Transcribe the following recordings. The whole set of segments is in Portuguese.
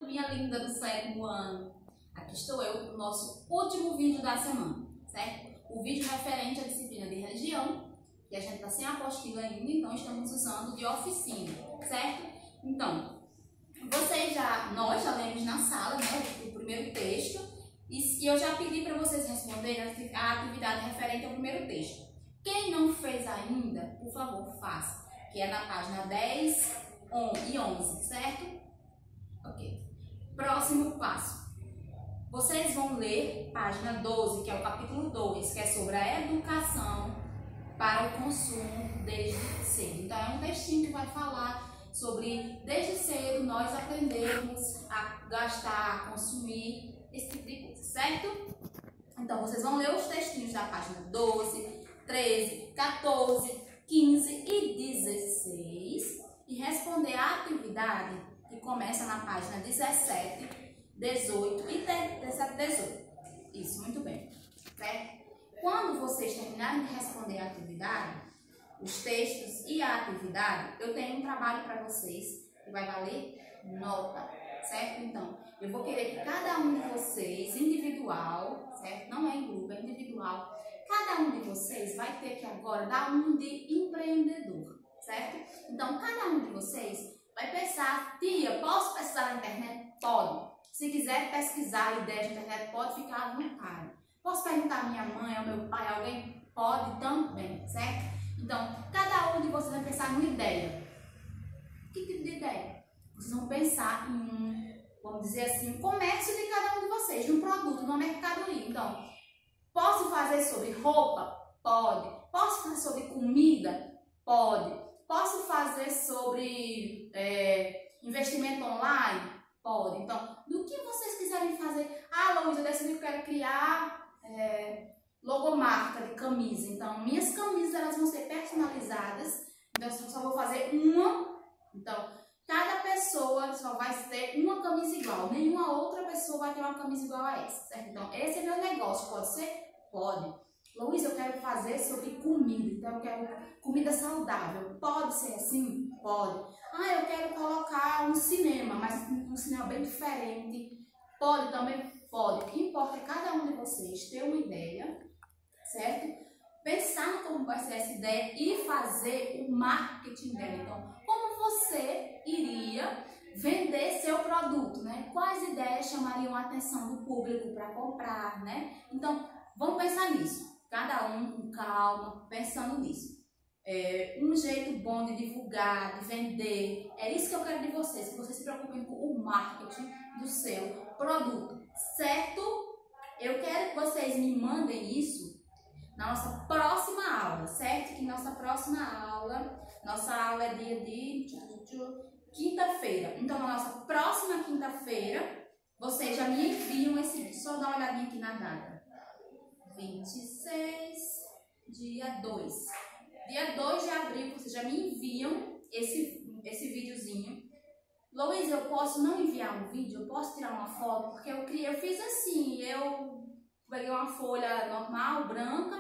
Minha linda do sétimo ano, aqui estou eu para o nosso último vídeo da semana, certo? O vídeo referente à disciplina de religião, que a gente está sem apostila ainda, então estamos usando de oficina, certo? Então, nós já lemos na sala, né, o primeiro texto, e eu já pedi para vocês responderem a atividade referente ao primeiro texto. Quem não fez ainda, por favor, faça, que é na página 10 e 11, certo? Ok. Próximo passo. Vocês vão ler página 12, que é o capítulo 2, que é sobre a educação para o consumo desde cedo. Então, é um textinho que vai falar sobre, desde cedo, nós aprendemos a gastar, a consumir, esse tipo de coisa, certo? Então, vocês vão ler os textinhos da página 12, 13, 14, 15 e 16 e responder a atividade que começa na página 17, 18 e 17, 18. Isso, muito bem. Certo? Quando vocês terminarem de responder a atividade, os textos e a atividade, eu tenho um trabalho para vocês que vai valer nota, certo? Então, eu vou querer que cada um de vocês, individual, certo? Não é em grupo, é individual. Cada um de vocês vai ter que agora dar um de empreendedor, certo? Então, cada um de vocês vai pensar, tia, posso pesquisar na internet? Pode. Se quiser pesquisar ideias na internet, pode ficar à vontade. Posso perguntar à minha mãe, ao meu pai, alguém? Pode também, certo? Então, cada um de vocês vai pensar numa ideia. Que tipo de ideia? Vocês vão pensar em vamos dizer assim, um comércio de cada um de vocês, de um produto, numa mercadoria. Então, posso fazer sobre roupa? Pode. Posso fazer sobre comida? Pode. Posso fazer sobre investimento online? Pode. Então, do que vocês quiserem fazer? Ah, Luísa, eu decidi que eu quero criar logomarca de camisa. Então, minhas camisas elas vão ser personalizadas. Então, eu só vou fazer uma. Então, cada pessoa só vai ter uma camisa igual. Nenhuma outra pessoa vai ter uma camisa igual a essa, certo? Então, esse é meu negócio. Pode ser? Pode. Luísa, eu quero fazer sobre comida. Então, eu quero comida saudável. Pode ser assim? Pode. Ah, eu quero colocar um cinema, mas um cinema bem diferente. Pode também? Pode. O que importa é cada um de vocês ter uma ideia, certo? Pensar como vai ser essa ideia e fazer o marketing dela. Então, como você iria vender seu produto, né? Quais ideias chamariam a atenção do público para comprar, né? Então, vamos pensar nisso. Cada um com calma, pensando nisso. Um jeito bom de divulgar, de vender. É isso que eu quero de vocês, que vocês se preocupem com o marketing do seu produto, certo? Eu quero que vocês me mandem isso na nossa próxima aula, certo? Que nossa aula é dia de quinta-feira. Então, na nossa próxima quinta-feira, vocês já me enviam esse vídeo. Só dar uma olhadinha aqui na data. 26, dia 2. Dia 2 de abril, vocês já me enviam esse videozinho. Luísa, eu posso não enviar um vídeo? Eu posso tirar uma foto? Porque eu fiz assim, eu peguei uma folha normal, branca,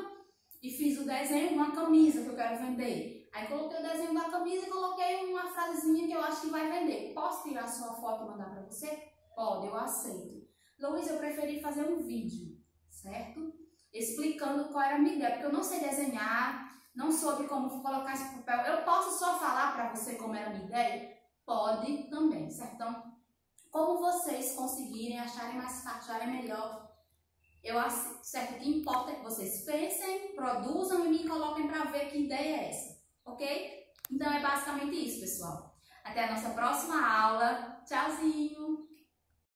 e fiz o desenho de uma camisa que eu quero vender. Aí coloquei o desenho da camisa e coloquei uma frasezinha que eu acho que vai vender. Posso tirar a sua foto e mandar para você? Pode, eu aceito. Luísa, eu preferi fazer um vídeo, certo? Explicando qual era a minha ideia, porque eu não sei desenhar, não soube como colocar esse papel. Eu posso só falar para você como era a minha ideia? Pode também, certo? Então, como vocês conseguirem, acharem mais fácil, acharem melhor, certo? O que importa é que vocês pensem, produzam e me coloquem para ver que ideia é essa, ok? Então, é basicamente isso, pessoal. Até a nossa próxima aula. Tchauzinho!